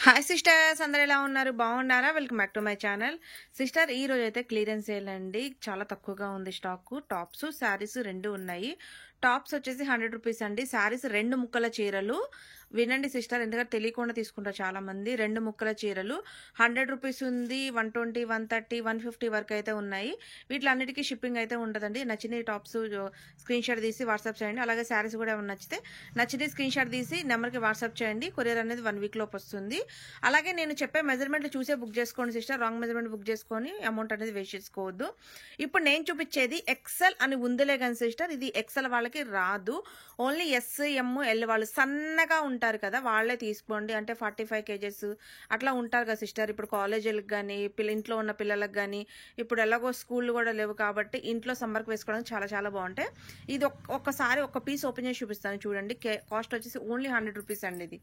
Hi sisters, అందరు ఎలా ఉన్నారు? బాగున్నారా? Welcome back to my channel. Sister, ఈ రోజు అయితే క్లియరెన్స్ సేల్ అండి. చాలా తక్కువగా ఉంది స్టాక్. టాప్స్, శారీస్ రెండు ఉన్నాయి. టాప్స్ వచ్చేసి 100 రూపీస్ అండి. శారీస్ 2 ముక్కల చీరలు. వినండి సిస్టర్, ఎందుకంటే తెలియకుండా తీసుకుంటారు చాలా మంది. 2 ముక్కల చీరలు 100 రూపీస్ ఉంది. 120, 130, 150 వరకు అయితే ఉన్నాయి. వీటిలన్నిటికీ షిప్పింగ్ అయితే ఉంటుందండి. నచ్చిన టాప్స్ స్క్రీన్ షాట్ తీసి వాట్సాప్ చేయండి. అలాగే శారీస్ కూడా ఏమైనా నచ్చితే స్క్రీన్ షాట్ తీసి నెంబర్కి వాట్సాప్ చేయండి. కొరియర్ అనేది 1 వీక్ లోపు వస్తుంది. అలాగే నేను చెప్పే మెజర్మెంట్లు చూసే బుక్ చేసుకోండి సిస్టర్. రాంగ్ మెజర్మెంట్ బుక్ చేసుకొని అమౌంట్ అనేది వేస్ట్ చేసుకోవద్దు. ఇప్పుడు నేను చూపించేది ఎక్సెల్ అని ఉందిలే కానీ సిస్టర్, ఇది ఎక్సెల్ వాళ్ళకి రాదు. ఓన్లీ ఎస్, ఎమ్, ఎల్ వాళ్ళు సన్నగా ఉంటారు కదా, వాళ్ళే తీసుకోండి. అంటే 45 kgs అట్లా ఉంటారు కదా సిస్టర్. ఇప్పుడు కాలేజీలకు కానీ ఇంట్లో ఉన్న పిల్లలకు కానీ, ఇప్పుడు ఎలాగో స్కూళ్ళు కూడా లేవు కాబట్టి ఇంట్లో సమ్మర్కి వేసుకోవడానికి చాలా చాలా బాగుంటాయి. ఇది ఒక్కసారి ఒక పీస్ ఓపెన్ చేసి చూపిస్తాను చూడండి. కాస్ట్ వచ్చేసి ఓన్లీ 100 రూపీస్ అండి. ఇది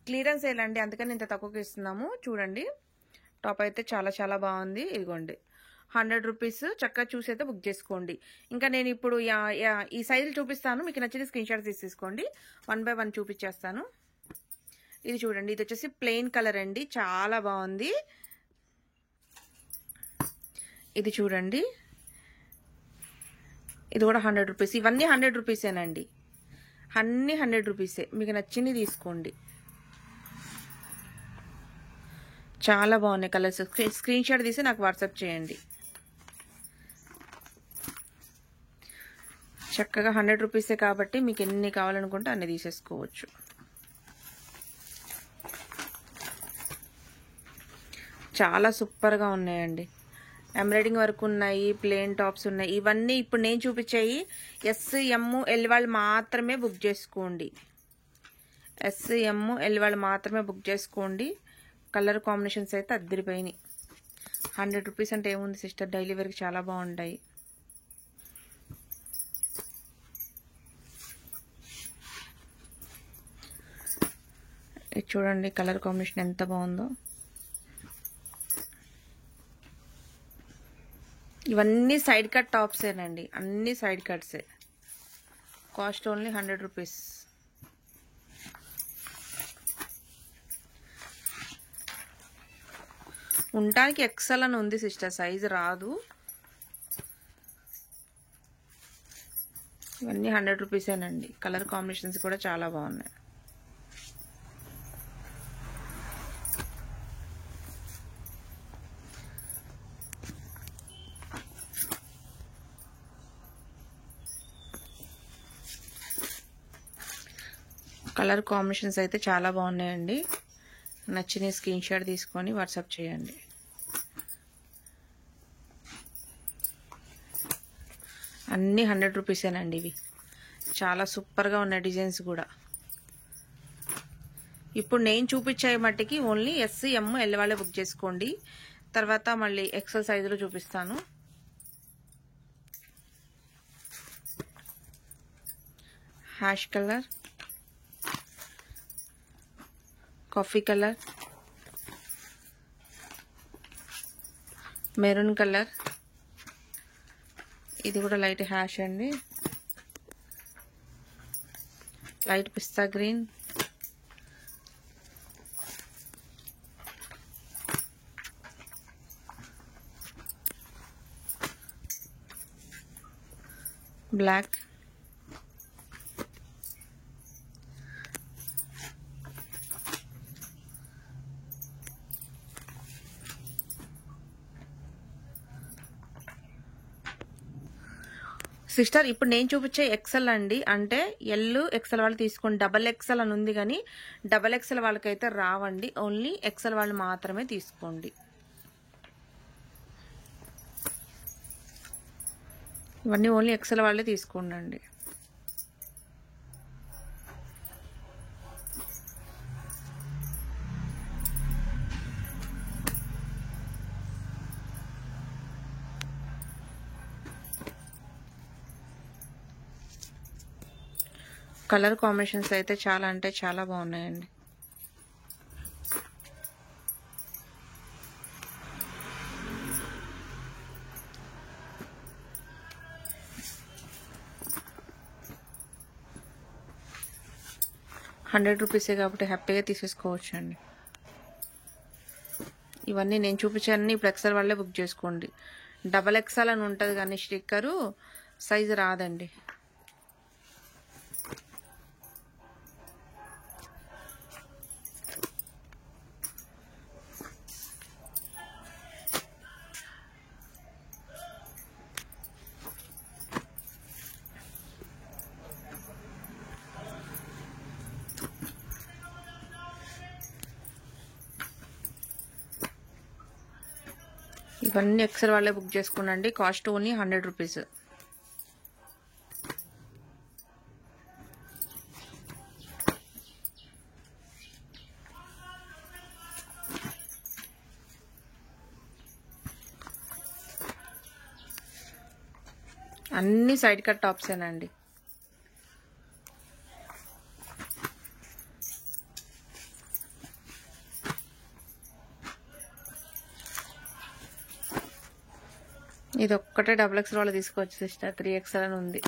క్లియరెన్స్ సేల్ అండి, అందుకని ఇంత తక్కువకి ఇస్తున్నాము. చూడండి, టాప్ అయితే చాలా చాలా బాగుంది. ఇదిగోండి 100 రూపీస్. చక్కగా చూసి అయితే బుక్ చేసుకోండి. ఇంకా నేను ఇప్పుడు ఈ సైజులు చూపిస్తాను. మీకు నచ్చిన స్క్రీన్ షాట్ తీసుకోండి. 1 by 1 చూపించేస్తాను. ఇది చూడండి, ఇది వచ్చేసి ప్లెయిన్ కలర్ అండి, చాలా బాగుంది. ఇది చూడండి, ఇది కూడా 100 రూపీస్. ఇవన్నీ 100 రూపీసేనండి, అన్నీ 100 రూపీసే. మీకు నచ్చింది తీసుకోండి. చాలా బాగున్నాయి కలర్స్. స్క్రీన్ షాట్ తీసి నాకు వాట్సాప్ చేయండి. చక్కగా 100 రూపీసే కాబట్టి మీకు ఎన్ని కావాలనుకుంటే అన్ని తీసేసుకోవచ్చు. చాలా సూపర్గా ఉన్నాయండి. ఎంబ్రాయిడింగ్ వర్క్ ఉన్నాయి, ప్లెయిన్ టాప్స్ ఉన్నాయి. ఇవన్నీ ఇప్పుడు నేను చూపించాయి ఎస్, ఎమ్, ఎల్ వాళ్ళు మాత్రమే బుక్ చేసుకోండి. ఎస్, ఎమ్, ఎల్ వాళ్ళు మాత్రమే బుక్ చేసుకోండి. కలర్ కాంబినేషన్స్ అయితే అద్దరిపోయినాయి. 100 రూపీస్ అంటే ఏముంది సిస్టర్, డైలీ వేర్కి చాలా బాగుంటాయి. ఇది చూడండి, కలర్ కాంబినేషన్ ఎంత బాగుందో. ఇవన్నీ సైడ్ కట్ టాప్సేనండి, అన్ని సైడ్ కట్సే. Cost only 100 rupees. ఉండటానికి ఎక్సెల్ అని ఉంది సిస్టర్, సైజు రాదు. ఇవన్నీ 100 రూపీసేనండి. కలర్ కాంబినేషన్స్ కూడా చాలా బాగున్నాయి. కలర్ కాంబినేషన్స్ అయితే చాలా బాగున్నాయండి. నచ్చిన స్క్రీన్ షాట్ తీసుకొని వాట్సాప్ చేయండి. అన్నీ 100 రూపీసేనండి. ఇవి చాలా సూపర్గా ఉన్నాయి, డిజైన్స్ కూడా. ఇప్పుడు నేను చూపించే మట్టికి ఓన్లీ ఎస్, ఎమ్, ఎల్ వాళ్ళే బుక్ చేసుకోండి. తర్వాత మళ్ళీ ఎక్సెల్ సైజులో చూపిస్తాను. Ash colour, coffee colour, maroon colour, ఇది కూడా లైట్ హ్యాష్ అండి, లైట్ పిస్తా గ్రీన్, బ్లాక్, సిస్టర్. ఇప్పుడు నేను చూపించే ఎక్సెల్ అండి, అంటే ఎల్ ఎక్సెల్ వాళ్ళు తీసుకోండి. డబల్ ఎక్సెల్ అని ఉంది కానీ డబల్ ఎక్సెల్ వాళ్ళకైతే రావండి. ఓన్లీ ఎక్సెల్ వాళ్ళు మాత్రమే తీసుకోండి. ఇవన్నీ ఓన్లీ ఎక్సెల్ వాళ్ళే తీసుకోండి. కలర్ కాంబినేషన్స్ అయితే చాలా అంటే చాలా బాగున్నాయండి. ₹100 కాబట్టి హ్యాపీగా తీసేసుకోవచ్చు అండి. ఇవన్నీ నేను చూపించాను. ఇప్పుడు ఎక్సెల్ వాళ్ళే బుక్ చేసుకోండి. డబల్ ఎక్సెల్ అని ఉంటుంది కానీ స్టిక్కరు సైజు రాదండి. ఇవన్నీ ఎక్సెల్ వాళ్ళే బుక్ చేసుకున్నాండి. Cost only 100 rupees. అన్ని సైడ్ కట్ టాప్సేనండి. ఇది ఒక్కటే డబుల్ ఎక్స్ఎల్ వాళ్ళు తీసుకోవచ్చు సిస్టర్. 3XL అని ఉంది.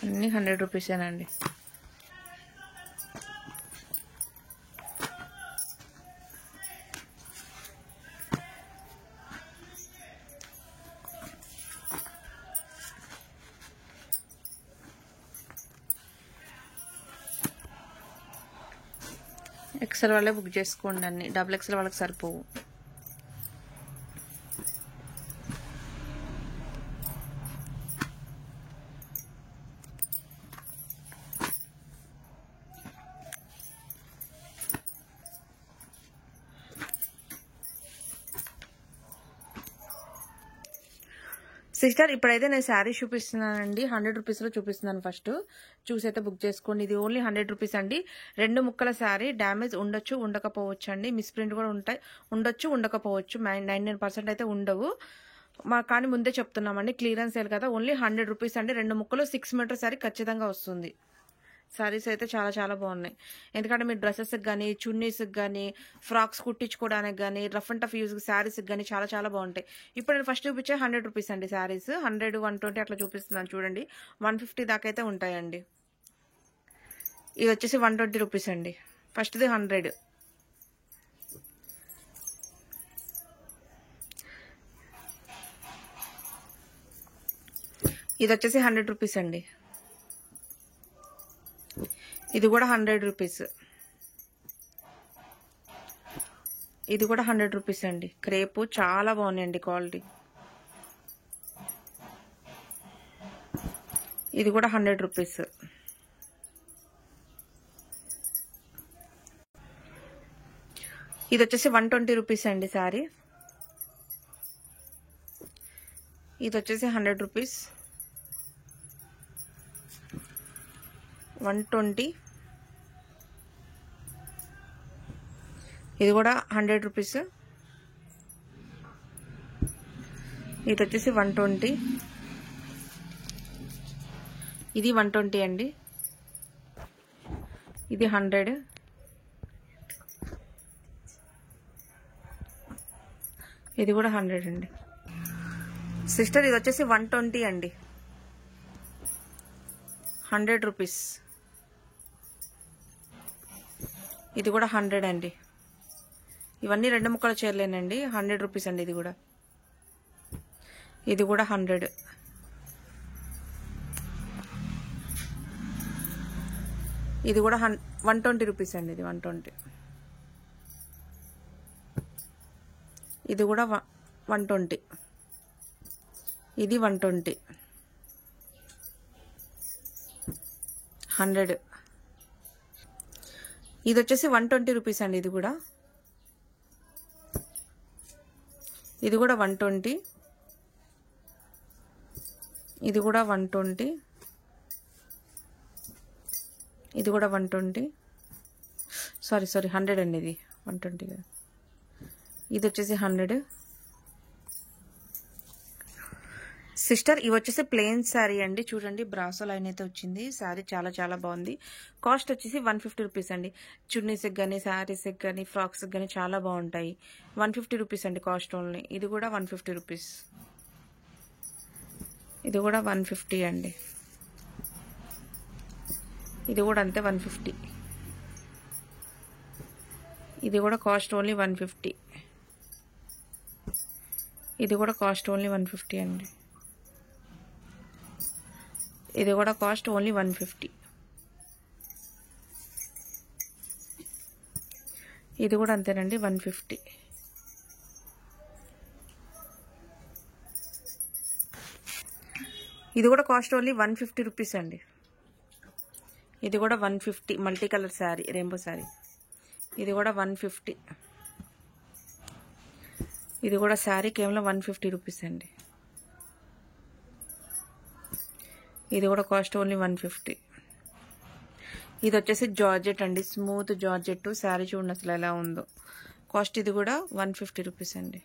అన్ని 100 రూపీసేనండి. ఎక్సెల్ వాళ్ళే బుక్ చేసుకోండి. అన్ని డబుల్ ఎక్సెల్ వాళ్ళకి సరిపోవు. సిస్టర్ ఇప్పుడైతే నేను శారీ చూపిస్తున్నానండి. 100 రూపీస్లో చూపిస్తున్నాను. ఫస్ట్ చూసి అయితే బుక్ చేసుకోండి. ఇది ఓన్లీ 100 రూపీస్ అండి. 2 ముక్కల శారీ. డ్యామేజ్ ఉండొచ్చు, ఉండకపోవచ్చు అండి. మిస్ప్రింట్ కూడా ఉండొచ్చు, ఉండకపోవచ్చు. 99% అయితే ఉండవు. కానీ ముందే చెప్తున్నామండి, క్లియరెన్స్ సేల్ కదా. ఓన్లీ 100 రూపీస్ అండి. 2 ముక్కలు 6 మీటర్ శారీ ఖచ్చితంగా వస్తుంది. శారీస్ అయితే చాలా చాలా బాగున్నాయి. ఎందుకంటే మీరు డ్రెస్సెస్కి కానీ, చున్నీస్కి కానీ, ఫ్రాక్స్ కుట్టించుకోవడానికి కానీ, రఫ్ అండ్ టఫ్ యూజ్కి శారీస్కి కానీ చాలా చాలా బాగుంటాయి. ఇప్పుడు నేను ఫస్ట్ చూపించే 100 రూపీస్ అండి. శారీస్ 100, 120 అట్లా చూపిస్తున్నాను చూడండి. 150 దాకా అయితే ఉంటాయండి. ఇది వచ్చేసి 120 రూపీస్ అండి. ఫస్ట్ది 100. ఇది వచ్చేసి 100 రూపీస్ అండి. ఇది కూడా 100 రూపీస్. ఇది కూడా 100 రూపీస్ అండి. క్రేపు చాలా బాగున్నాయండి క్వాలిటీ. ఇది కూడా 100 రూపీస్. ఇది వచ్చేసి 120 రూపీస్ అండి శారీ. ఇది వచ్చేసి 100 రూపీస్. 120. ఇది కూడా 100 రూపీస్. ఇది వచ్చేసి 120. ఇది 120 అండి. ఇది 100. ఇది కూడా 100 అండి. సిస్టర్ ఇది వచ్చేసి 120 అండి. 100 రూపీస్. ఇది కూడా 100 అండి. ఇవన్నీ 2 ముక్కల చీరలేనండి. 100 రూపీస్ అండి. ఇది కూడా 100. ఇది కూడా 120 రూపీస్ అండి. ఇది 120. ఇది కూడా 120. ఇది 120. 100. ఇది వచ్చేసి 120 రూపీస్ అండి. ఇది కూడా 120. ఇది కూడా 120. ఇది కూడా 120. సారీ 100 అండి. ఇది 120 కదా. ఇది వచ్చేసి 100. సిస్టర్ ఇవి వచ్చేసి ప్లెయిన్ శారీ అండి. చూడండి బ్రాసో లైన్ అయితే వచ్చింది. శారీ చాలా చాలా బాగుంది. కాస్ట్ వచ్చేసి 150 రూపీస్ అండి. చున్నీస్కి కానీ శారీస్కి కానీ ఫ్రాక్స్కి కానీ చాలా బాగుంటాయి. 150 రూపీస్ అండి కాస్ట్ ఓన్లీ. ఇది కూడా 150 రూపీస్. ఇది కూడా 150 అండి. ఇది కూడా అంతే 150. ఇది కూడా కాస్ట్ ఓన్లీ 150. ఇది కూడా కాస్ట్ ఓన్లీ 150 అండి. ఇది కూడా కాస్ట్ ఓన్లీ 150. ఇది కూడా అంతేనండి 150. ఇది కూడా కాస్ట్ ఓన్లీ 150 రూపీస్ అండి. ఇది కూడా 150 multi colour sari, rainbow sari. ఇది కూడా 150. ఇది కూడా శారీ కేవలం 150 రూపీస్ అండి. ఇది కూడా కాస్ట్ ఓన్లీ 150. ఇది వచ్చేసి జార్జెట్ అండి, స్మూత్ జార్జెట్ శారీ. చూడండి అసలు ఎలా ఉందో. కాస్ట్ ఇది కూడా 150 రూపీస్ అండి.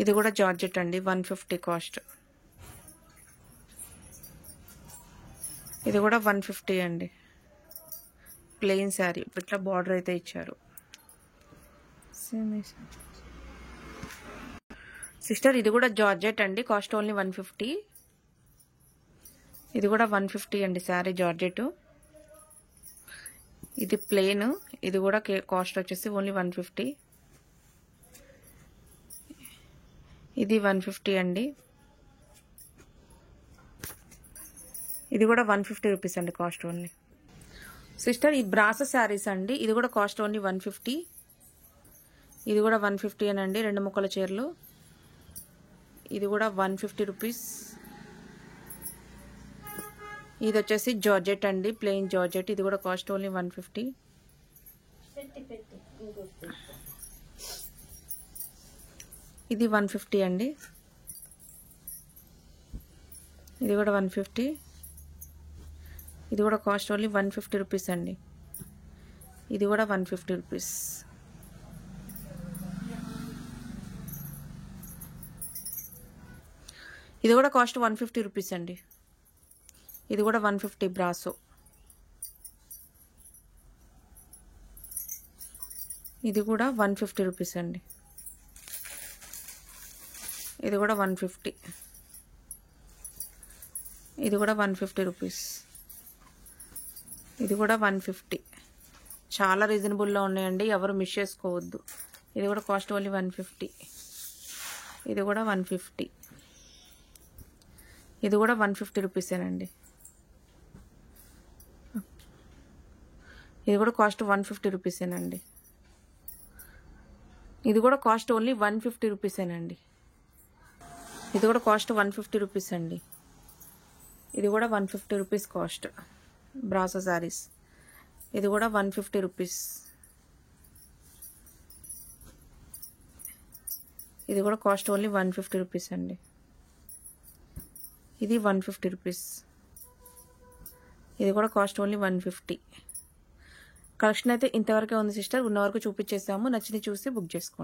ఇది కూడా జార్జెట్ అండి, 150 కాస్ట్. ఇది కూడా 150 అండి. ప్లెయిన్ శారీ, ఇట్లా బార్డర్ అయితే ఇచ్చారు. సిస్టర్ ఇది కూడా జార్జెట్ అండి, కాస్ట్ ఓన్లీ 150. ఇది కూడా 150 అండి శారీ జార్జెట్. ఇది ప్లెయిన్. ఇది కూడా కాస్ట్ వచ్చేసి ఓన్లీ 150. ఇది 150 అండి. ఇది కూడా 150 రూపీస్ అండి కాస్ట్ ఓన్లీ. సిస్టర్ ఈ బ్రాసో శారీస్ అండి. ఇది కూడా కాస్ట్ ఓన్లీ 150. ఇది కూడా 150 అనండి, 2 ముక్కల చీరలు. ఇది కూడా 150 రూపీస్. ఇది వచ్చేసి జార్జెట్ అండి, ప్లెయిన్ జార్జెట్. ఇది కూడా కాస్ట్ ఓన్లీ 150. ఇది 150 అండి. ఇది కూడా 150. ఇది కూడా కాస్ట్ ఓన్లీ 150 రూపీస్ అండి. ఇది కూడా 150 రూపీస్. ఇది కూడా కాస్ట్ 150 రూపీస్ అండి. ఇది కూడా 150 బ్రాసో. ఇది కూడా 150 రూపీస్ అండి. ఇది కూడా 150. ఇది కూడా 150 రూపీస్. ఇది కూడా 150. చాలా రీజనబుల్లో ఉన్నాయండి, ఎవరు మిస్ చేసుకోవద్దు. ఇది కూడా కాస్ట్ ఓన్లీ 150. ఇది కూడా 150. ఇది కూడా 150 రూపీసేనండి. ఇది కూడా కాస్ట్ 150 రూపీసేనండి. ఇది కూడా కాస్ట్ ఓన్లీ 150 రూపీసేనండి. ఇది కూడా కాస్ట్ 150 రూపీస్ అండి. ఇది కూడా 150 రూపీస్ కాస్ట్. బ్రాసో శారీస్. ఇది కూడా 150 రూపీస్. ఇది కూడా కాస్ట్ ఓన్లీ 150 రూపీస్ అండి. ఇది 150 రూపీస్. ఇది కూడా కాస్ట్ ఓన్లీ 150. కలెక్షన్ అయితే ఇంతవరకే ఉంది సిస్టర్. ఉన్న వరకు చూపించేసాము. నచ్చింది చూసి బుక్ చేసుకోండి.